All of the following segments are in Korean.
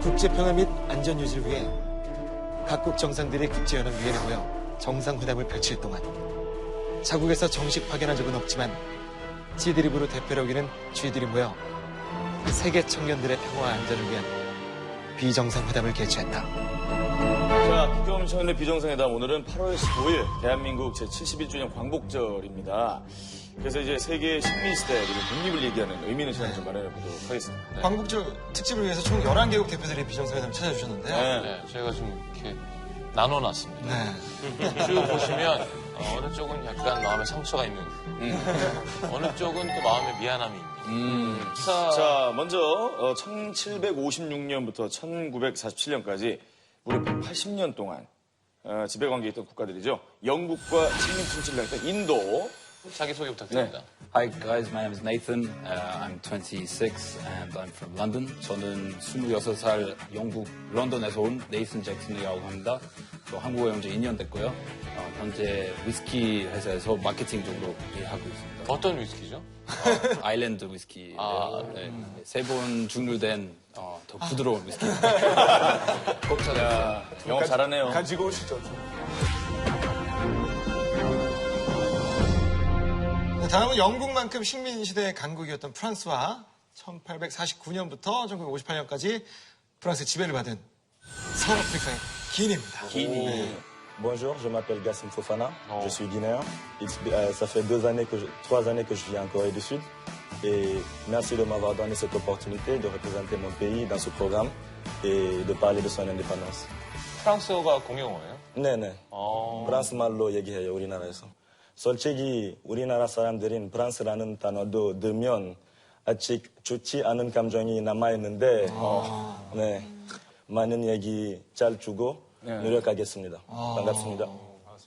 국제평화 및 안전 유지를 위해 각국 정상들이 국제연합위원회에 모여 정상회담을 펼칠 동안 자국에서 정식 파견한 적은 없지만 지드립으로 대표를 하기는 쥐들이 모여 세계 청년들의 평화와 안전을 위한 비정상회담을 개최했다. 자, 국경 청년의 비정상회담 오늘은 8월 15일 대한민국 제71주년 광복절입니다. 그래서 이제 세계 식민시대 그리고 독립을 얘기하는 의미 있는 시간을 좀 마련해보도록 하겠습니다. 네. 광복절 특집을 위해서 총 11개국 대표들이 비정상회담을 찾아주셨는데요. 네. 저희가 좀 이렇게 나눠놨습니다. 네. 쭉 보시면 어느 쪽은 약간 마음에 상처가 있는, 어느 쪽은 또 마음에 미안함이 있는. 자, 먼저 1756년부터 1947년까지 무려 180년 동안 지배관계에 있던 국가들이죠. 영국과 식민 통치를 했던 인도. 자기소개 부탁드립니다. Hi guys, my name is Nathan. I'm 26 and I'm from London. 저는 26살 영국 런던에서 온 네이슨 잭슨이라고 합니다. 저 한국에 온 지 2년 됐고요. 현재 위스키 회사에서 마케팅 쪽으로 일하고 있습니다. 어떤 위스키죠? 아일랜드 위스키인데요. 네. 3번 증류된 더 부드러운 위스키. 꼭 찾아주세요. 영업 잘하네요. 가지고 오시죠. 다음은 영국만큼 식민시대의 강국이었던 프랑스와 1849년부터 1958년까지 프랑스의 지배를 받은 서아프리카의 기니입니다. 기니. Bonjour, je m'appelle Gassim Fofana, je suis guinéen. Ça fait 3 années que je vis en Corée du Sud. Et merci de m'avoir donné cette opportunité de représenter mon pays dans ce programme et de parler de son indépendance. 프랑스어가 공용어예요? 네네. 프랑스 말로 얘기해요, 우리나라에서. 솔직히 우리나라 사람들은 프랑스라는 단어도 들으면 아직 좋지 않은 감정이 남아있는데 네, 많은 얘기 잘 주고 노력하겠습니다. 반갑습니다.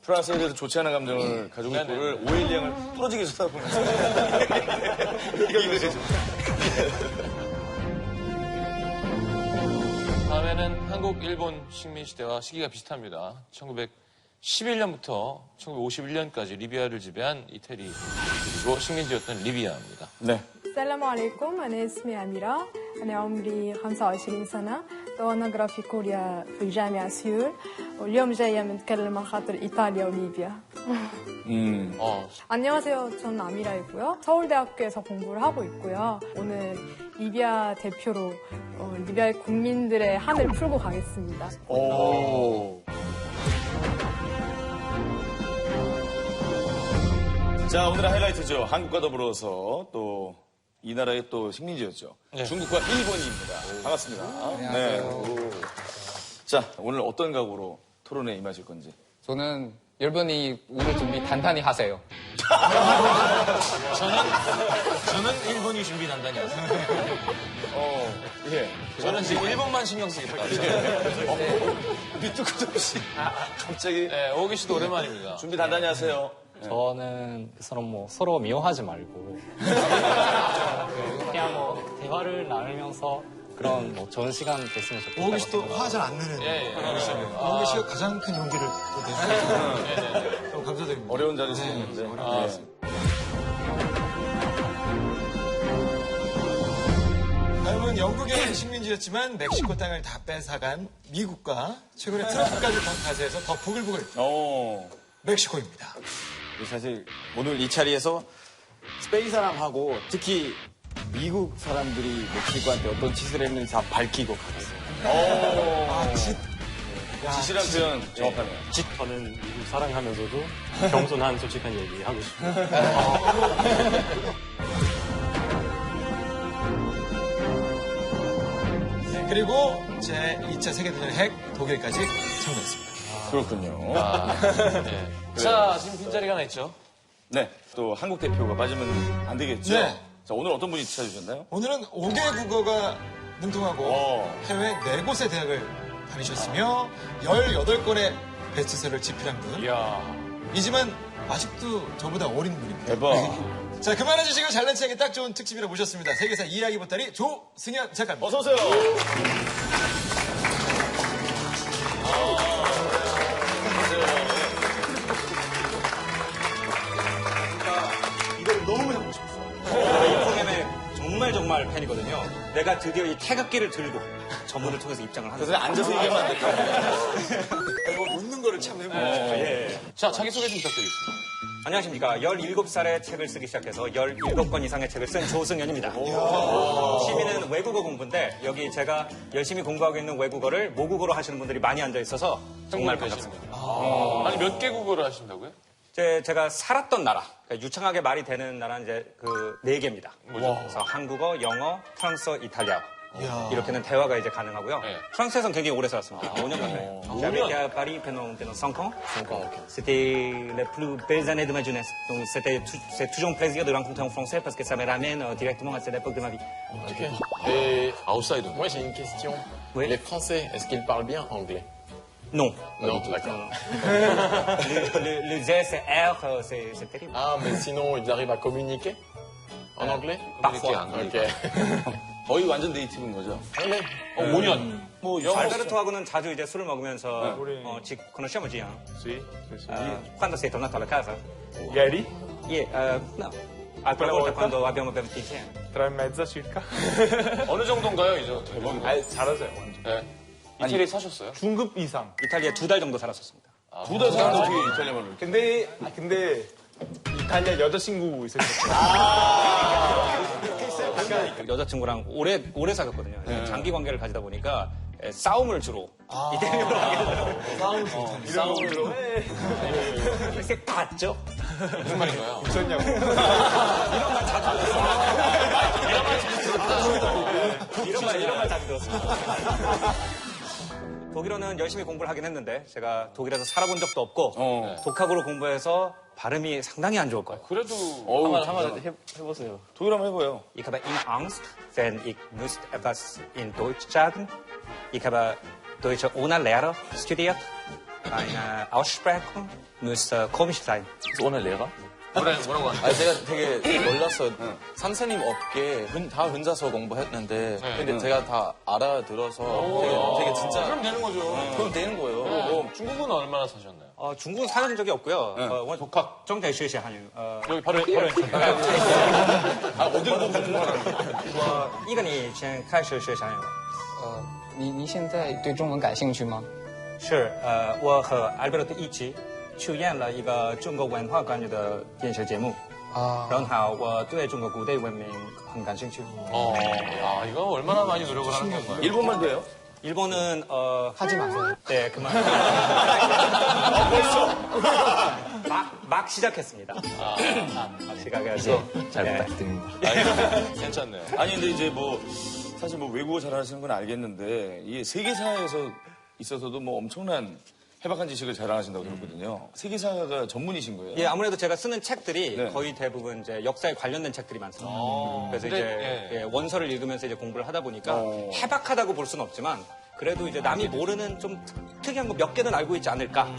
프랑스에 대해서 좋지 않은 감정을 가지고 있고를 5.12을 부러지게 쳐다보면서. 다음에는 한국, 일본 식민시대와 시기가 비슷합니다. 1911년부터 1951년까지 리비아를 지배한 이태리, 그리고 식민지였던 리비아입니다. 네. السلام عليكم أنا اسمي أميرة أنا عمري 25 سنة وأنا جرافيكوريا في الجامعة سيول واليوم جاية بنتكلم عن خاطر إيطاليا وليبيا 안녕하세요. 저는 아미라이고요. 서울대학교에서 공부를 하고 있고요. 오늘 리비아 대표로 리비아의 국민들의 한을 풀고 가겠습니다. 오. 자, 오늘의 하이라이트죠. 한국과 더불어서 또 이 나라의 또 식민지였죠. 네. 중국과 일본입니다. 반갑습니다. 안녕하세요. 자, 오늘 어떤 각오로 토론에 임하실 건지. 저는 일본이 우리 준비 단단히 하세요. 저는 일본이 준비 단단히 하세요. 예. 저는 지금 일본만 신경 쓰기 때문에. 밑도 끝도 없이. 갑자기. 네, 오기 씨도 오랜만입니다. 준비 단단히 하세요. 저는 서로 미워하지 말고 그냥 대화를 나누면서 그런 좋은 시간 됐으면 좋겠다고 오기 씨도 생각합니다. 화 잘 안 내는. 예. 오기 씨가 가장 큰 용기를 또 내주셔서 너무 감사드립니다. 어려운 자리에 있는데. 다음은 영국의 식민지였지만 멕시코 땅을 다 뺏어간 미국과 최근에 트럼프까지 가세해서 더 부글부글 멕시코입니다. 사실 오늘 이 자리에서 스페인 사람하고 특히 미국 사람들이 멕시코한테 어떤 짓을 했는지 다 밝히고 가겠어요. 지시란 표현 정확하네요. 저는 미국 사랑하면서도 겸손한 솔직한 얘기 하고 싶어요. 그리고 제2차 세계대전 핵 독일까지 참가했습니다. 그렇군요. 네. 자, 지금 빈자리가 하나 있죠? 네. 또 한국 대표가 빠지면 안 되겠죠? 네. 자, 오늘 어떤 분이 찾아주셨나요? 오늘은 5개 국어가 능통하고 해외 4곳의 대학을 다니셨으며 18권의 베스트셀러를 집필한 분. 이지만 아직도 저보다 어린 분입니다. 대박. 자, 그만해주시고 잘난 체하기 딱 좋은 특집이라 모셨습니다. 세계사 이야기 보따리 조승현 작가입니다. 어서 오세요. 이걸 너무 해보고 싶었어요. 이 프로그램의 정말 팬이거든요. 내가 드디어 이 태극기를 들고 전문을 통해서 입장을 하는 그래서 앉아서 얘기하면 안 될까요? 웃는 거를 참 해보고 예. 자, 자기소개 좀 부탁드리겠습니다. 안녕하십니까. 17살에 책을 쓰기 시작해서 17권 이상의 책을 쓴 조승연입니다. 취미는 외국어 공부인데 여기 제가 열심히 공부하고 있는 외국어를 모국어로 하시는 분들이 많이 앉아 있어서 정말 반갑습니다. 아니, 몇 개국어를 하신다고요? 제가 살았던 나라, 그러니까 유창하게 말이 되는 나라는 이제 그 4개입니다. 그래서 한국어, 영어, 프랑스어, 이탈리아. 이렇게는 대화가 이제 가능하고요. 네. 프랑스에서는 굉장히 오래 살았습니다. 5년 가까이. J'avais été à Paris pendant 5 ans. C'était les plus belles années de ma jeunesse. Donc c'est toujours un plaisir de rencontrer un Français parce que ça me ramène directement à cette époque de ma vie. Et 아웃사이더. moi j'ai une question. Oui. Les Français, est-ce qu'ils parlent bien anglais? Non. Non, d'accord. Le Z, c'est R, c'est terrible. Ah, mais sinon ils arrivent à communiquer en anglais? Parfois. Ok. 거의 완전 네이티브인 거죠. Anglais. 5년. 뭐 알베르토하고는 자주 이제 술을 먹으면서 conosciamo Gian. Sì, sì, sì. Quando sei tornato alla casa? Ieri, No. Altre volte quando abbiamo bevuto insieme. 3:30 circa. 어느 정도인가요, 이제? 대박. 잘하세요, 완전. 네. 이태리에 사셨어요? 중급 이상. 이탈리아 2달 정도 살았었습니다. 2달 살았는데 어떻게 이탈리아 말로 이렇게. 근데 이탈리아 여자친구 있으셨어요. 여자친구랑 오래 사귀었거든요. 장기 관계를 가지다 보니까 싸움을 주로 이태리어로 하게 되더라고요. 싸움으로. 글쎄 봤죠? 무슨 말인가요? 있었냐고. 이런 말 자주 들었습니다. 독일어는 열심히 공부를 하긴 했는데 제가 독일에서 살아본 적도 없고 독학으로 공부해서 발음이 상당히 안 좋을 거예요. 그래도 한번 해보세요. 독일 한번 해봐요. Ich habe immer Angst, wenn ich muss etwas in Deutsch sagen. Ich habe Deutsch ohne Lehrer studiert. Eine Aussprache muss komisch sein. 오늘 내가? 뭐라고 하는 아 제가 되게 놀랐어요. 선생님 없게 다 혼자서 공부했는데 근데 제가 다 알아들어서 되게 진짜 그럼 되는 거죠. 그럼 되는 거예요. 중국은 얼마나 사셨나요? 중국은 사는 적이 없고요. 독학 정대学习 한유. 여기 바로 어딜 보고 공부하라는 一个你先开始学韩语。你现在对中文感兴趣吗？是，我和 Alberto 一起出演了一个中国文化关于的电视节目。然后我对中国古代文明很感兴趣。 야, 이거 얼마나 많이 노력을 하는 건가요? 일본말 돼요? 일본은 하지 마세요. 네 그만. 막 시작했습니다. 막 시작해서 잘 네. 부탁드립니다. 괜찮네요. 아니 근데 이제 뭐 사실 뭐 외국어 잘하시는 건 알겠는데 이게 세계사에서 있어서도 뭐 엄청난 해박한 지식을 자랑하신다고 들었거든요. 세계사가 전문이신 거예요? 예, 아무래도 제가 쓰는 책들이 네. 거의 대부분 이제 역사에 관련된 책들이 많습니다. 그래서 이제 예, 원서를 읽으면서 이제 공부를 하다 보니까 해박하다고 볼 수는 없지만 그래도 이제 남이 모르는 좀 특이한 거 몇 개는 알고 있지 않을까.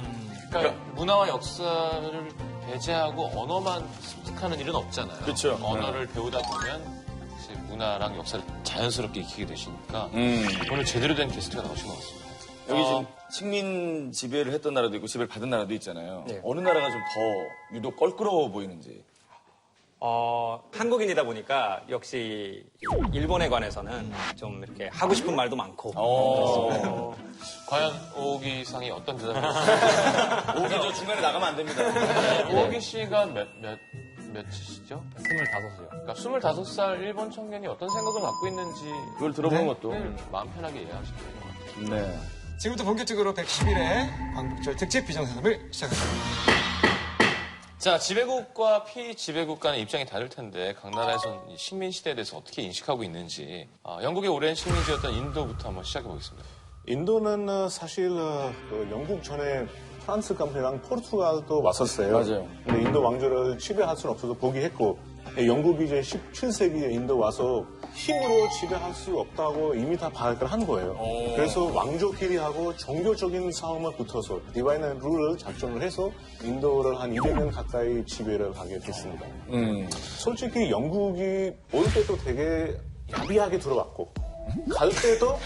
그러니까 문화와 역사를 배제하고 언어만 습득하는 일은 없잖아요. 그렇죠. 언어를 배우다 보면 이제 문화랑 역사를 자연스럽게 익히게 되시니까 음. 오늘 제대로 된 게스트가 나오신 것 같습니다. 여기 지금 식민 지배를 했던 나라도 있고 지배를 받은 나라도 있잖아요. 네. 어느 나라가 좀 더 유독 껄끄러워 보이는지. 한국인이다 보니까 역시 일본에 관해서는 좀 이렇게 하고 싶은 말도 많고. 과연 오기 상이 어떤 대답을 했을까요? 오기 저 중간에 나가면 안 됩니다. 오기 씨가 몇이시죠? 25이요. 그러니까 25살 일본 청년이 어떤 생각을 갖고 있는지 그걸 들어보는 것도. 마음 편하게 이해하시면 될 것 같아요. 네. 지금부터 본격적으로 110일의 광복절 특집 비정상담을 시작합니다. 자, 지배국과 피지배국 간의 입장이 다를 텐데 각 나라에서는 식민 시대에 대해서 어떻게 인식하고 있는지 영국의 오랜 식민지였던 인도부터 한번 시작해 보겠습니다. 인도는 사실 그 영국 전에 프랑스 깜패랑 포르투갈도 왔었어요. 맞아요. 근데 인도 왕조를 지배할 수는 없어서 포기했고 영국이 이제 17세기에 인도 와서 힘으로 지배할 수 없다고 이미 다 파악을 한 거예요. 그래서 왕조끼리하고 종교적인 싸움을 붙어서 디바인 앤 룰을 작정을 해서 인도를 한 200년 가까이 지배를 하게 됐습니다. 솔직히 영국이 올 때도 되게 야비하게 들어왔고 갈 때도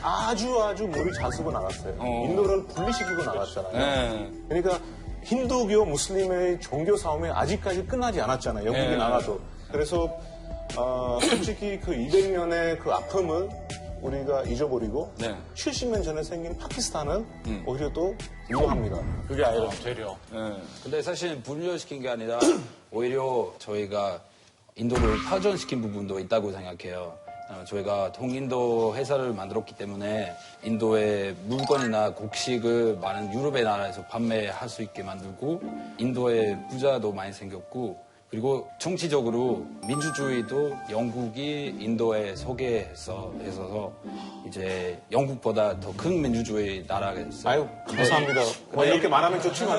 아주 물이 잘 쓰고 나갔어요. 인도를 분리시키고 나갔잖아요. 네. 그러니까 힌두교, 무슬림의 종교 싸움이 아직까지 끝나지 않았잖아요. 영국이 나가도. 그래서 솔직히 그 200년의 그 아픔을 우리가 잊어버리고 네. 70년 전에 생긴 파키스탄은 오히려 또 유효합니다. 그게 아니라. 되려. 근데 사실 분류시킨 게 아니라 오히려 저희가 인도를 파전시킨 부분도 있다고 생각해요. 저희가 동인도 회사를 만들었기 때문에 인도의 물건이나 곡식을 많은 유럽의 나라에서 판매할 수 있게 만들고 인도의 부자도 많이 생겼고 그리고 정치적으로 민주주의도 영국이 인도에 소개해서 이제 영국보다 더 큰 민주주의 나라가 됐어요. 아유, 감사합니다. 뭐 이렇게 말하면 좋지만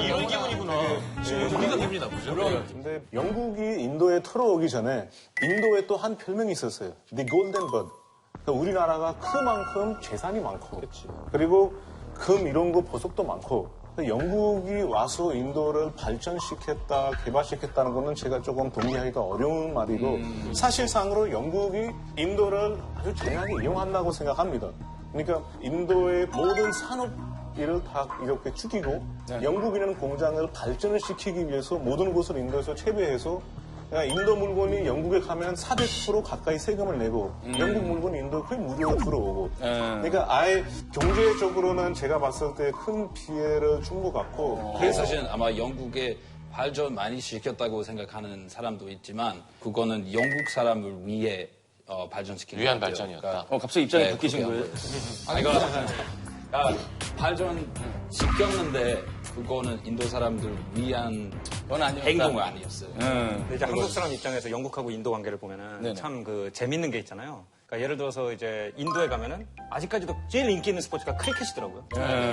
이런 기분이구나. 우리가 됩니다, 그죠? 근데 영국이 인도에 털어오기 전에 인도에 또 한 별명이 있었어요. The Golden Bird. 그러니까 우리나라가 그만큼 재산이 많고 그리고 금 이런 거 보석도 많고 영국이 와서 인도를 발전시켰다, 개발시켰다는 거는 제가 조금 동의하기가 어려운 말이고 사실상으로 영국이 인도를 아주 다양하게 이용한다고 생각합니다. 그러니까 인도의 모든 산업 이를 다 이렇게 죽이고 영국이라는 공장을 발전을 시키기 위해서 모든 곳을 인도에서 채비해서 인도 물건이 영국에 가면 400% 가까이 세금을 내고 영국 물건이 인도에 거의 무료로 들어오고 그러니까 아예 경제적으로는 제가 봤을 때 큰 피해를 준 것 같고 그래서 사실 아마 영국에 발전 많이 시켰다고 생각하는 사람도 있지만 그거는 영국 사람을 위해 발전시킨 위한 것 같아요. 발전이었다. 갑자기 입장이 네, 바뀌신 그렇게 거예요? 발전 시켰는데 그거는 인도 사람들 위한 행동은 아니었어요. 근데 이제 한국 사람 입장에서 영국하고 인도 관계를 보면은 네네. 참 그 재밌는 게 있잖아요. 그러니까 예를 들어서 이제 인도에 가면은 아직까지도 제일 인기 있는 스포츠가 크리켓이더라고요.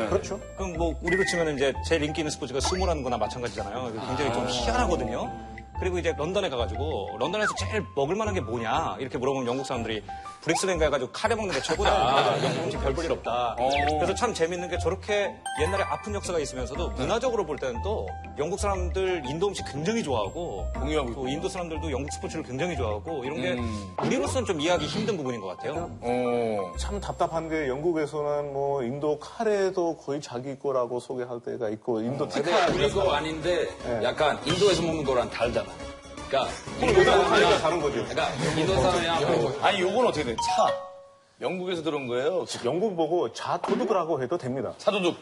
그렇죠. 그럼 뭐 우리로 치면은 이제 제일 인기 있는 스포츠가 스모라는 거나 마찬가지잖아요. 굉장히 좀 희한하거든요. 그리고 이제 런던에 가가지고 런던에서 제일 먹을 만한 게 뭐냐 이렇게 물어보면 영국 사람들이 브릭스랜드 가가지고 카레 먹는 게 최고다. 영국 음식 별 볼 일 없다. 그래서 참 재밌는 게 저렇게 옛날에 아픈 역사가 있으면서도 문화적으로 볼 때는 또 영국 사람들 인도 음식 굉장히 좋아하고 공유하고 또 인도 사람들도 영국 스포츠를 굉장히 좋아하고 이런 게 우리로서는 좀 이해하기 힘든 부분인 것 같아요. 참 답답한 게 영국에서는 뭐 인도 카레도 거의 자기 거라고 소개할 때가 있고 인도 티카 근데 우리 거 아닌데 약간 인도에서 먹는 거랑 다르잖아. 그러니까 인도 사람이랑 다른 거죠. 그러니까 인도 사람이랑 아니, 요건 어떻게 돼? 차. 영국에서 들어온 거예요? 영국 보고 자도둑이라고 해도 됩니다. 차도둑.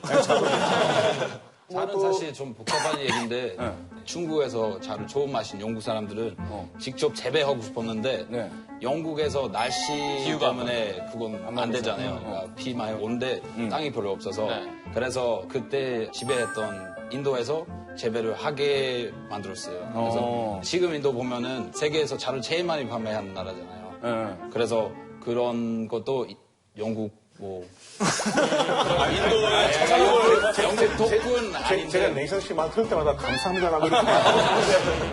차는 사실 좀 복잡한 얘기인데 중국에서 차를 처음 마신 영국 사람들은 직접 재배하고 싶었는데 영국에서 날씨 때문에 그건 안 되잖아요. 그러니까 비 많이 오는데 땅이 별로 없어서 그래서 그때 지배했던 인도에서 재배를 하게 만들었어요. 그래서 지금 인도 보면은 세계에서 차를 제일 많이 판매하는 나라잖아요. 그래서 그런 것도 영국 뭐 영국 독군 아닌데 제가 네이선 씨 말 들을 때마다 감사합니다라고 이렇게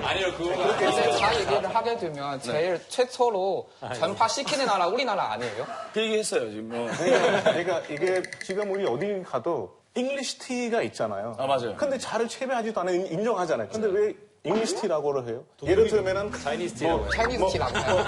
아니요 근데 차 얘기를 하게 되면 제일 최초로 전파시키는 나라 우리나라 아니에요? 그 얘기 했어요, 지금. 뭐. 그러니까 이게 지금 우리 어디 가도 잉글리시 티가 있잖아요. 아, 맞아요. 근데 차를 재배하지도 않아요. 인정하잖아요. 근데 왜 잉글리시 티라고를 해요? 예를 들면은 차이니스 티라고 차이니스 티라고 해요.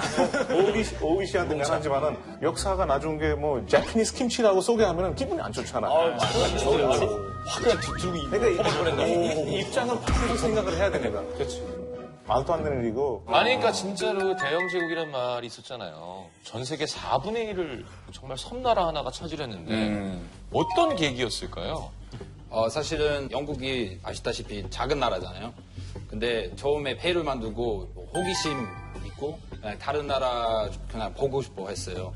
오기 씨한테 미안하지만은 역사가 나중 게 뭐 자피니스 김치라고 소개하면은 기분이 안 좋잖아요. 확 그냥 뒤틀고 그러니까 이 입장을 바꾸고 생각을 해야 됩니다. 그렇지. 말도 안 되는 일이고. 아니, 그러니까 진짜로 대영 제국이란 말이 있었잖아요. 전 세계 4분의 1을 정말 섬나라 하나가 차지했는데 어떤 계기였을까요? 사실은 영국이 아시다시피 작은 나라잖아요. 근데 처음에 배를 만들고 호기심 있고 다른 나라 그냥 보고 싶어 했어요.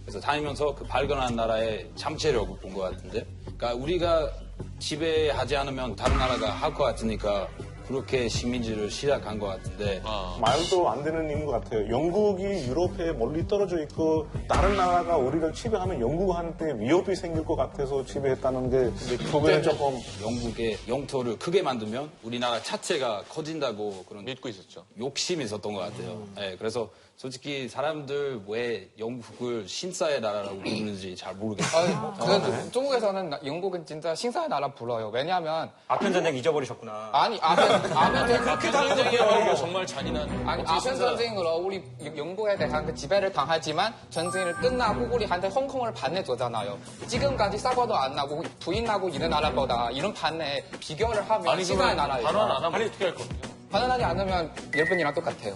그래서 다니면서 그 발견한 나라의 잠재력을 본 것 같은데, 그러니까 우리가 지배하지 않으면 다른 나라가 할 것 같으니까 그렇게 식민지를 시작한 것 같은데 말도 안 되는 일인 것 같아요. 영국이 유럽에 멀리 떨어져 있고 다른 나라가 우리를 지배하면 영국한테 위협이 생길 것 같아서 지배했다는 게 그거는 조금 영국의 영토를 크게 만들면 우리나라 자체가 커진다고 그런 믿고 있었죠. 욕심이 있었던 것 같아요. 네, 그래서 솔직히 사람들 왜 영국을 신사의 나라라고 부르는지 잘 모르겠어요. 그래도 중국에서는 영국은 진짜 신사의 나라 불러요. 왜냐하면 아편 전쟁 잊어버리셨구나. 아니 아편 전쟁이야말로 정말 잔인한. 아니 아편 전쟁으로 우리 영국에 대한 그 지배를 당하지만 전쟁이 끝나고 우리한테 홍콩을 반내줬잖아요. 지금까지 사과도 안 나고 부인하고 있는 나라보다 이런 반내 비교를 하면 신사의 나라예요. 반환 안 하면 어떻게 할 겁니까? 반환하지 않으면 일본이랑 똑같아요.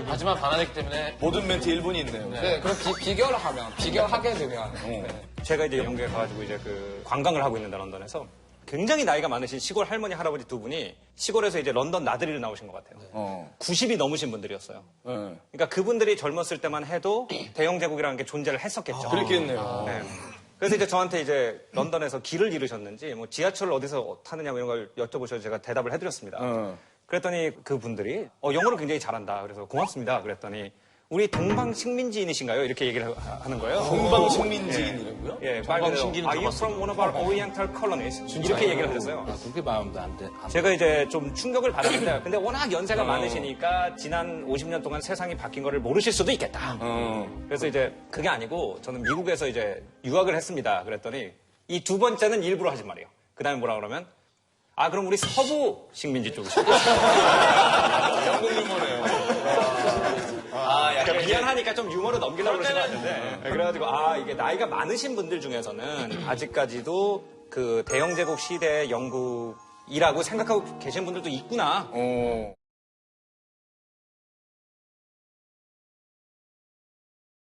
하지만 반환했기 때문에 모든 멘트 일본이 있네요. 네, 그럼 비교를 하면, 비교하게 되면. 제가 이제 영국에 가가지고 이제 그 관광을 하고 있는데 런던에서 굉장히 나이가 많으신 시골 할머니 할아버지 두 분이 시골에서 이제 런던 나들이를 나오신 것 같아요. 90이 넘으신 분들이었어요. 그러니까 그분들이 젊었을 때만 해도 대영 제국이라는 게 존재를 했었겠죠. 그렇겠네요. 네. 그래서 이제 저한테 이제 런던에서 길을 잃으셨는지 뭐 지하철을 어디서 타느냐 뭐 이런 걸 여쭤보셔서 제가 대답을 해드렸습니다. 그랬더니 그분들이 영어를 굉장히 잘한다. 그래서 고맙습니다. 그랬더니 우리 동방식민지인이신가요? 이렇게 얘기를 하는 거예요. 동방식민지인이라고요? 예, 말 그대로 Are you from one of our Oriental colonies? 이렇게 얘기를 하셨어요. 그렇게 말하면 안 돼. 제가 이제 좀 충격을 받았는데 근데 워낙 연세가 많으시니까 지난 50년 동안 세상이 바뀐 거를 모르실 수도 있겠다. 그래서 이제 그게 아니고 저는 미국에서 이제 유학을 했습니다. 그랬더니 이 두 번째는 일부러 하지 말이에요. 그 다음에 뭐라 그러면 그럼 우리 서부 식민지 쪽이시죠. 영국 유머네요. 그러니까 미안하니까 좀 유머로 넘기려고 그러신 것 같은데. 그래가지고, 이게 나이가 많으신 분들 중에서는 아직까지도 그 대영제국 시대의 영국이라고 생각하고 계신 분들도 있구나.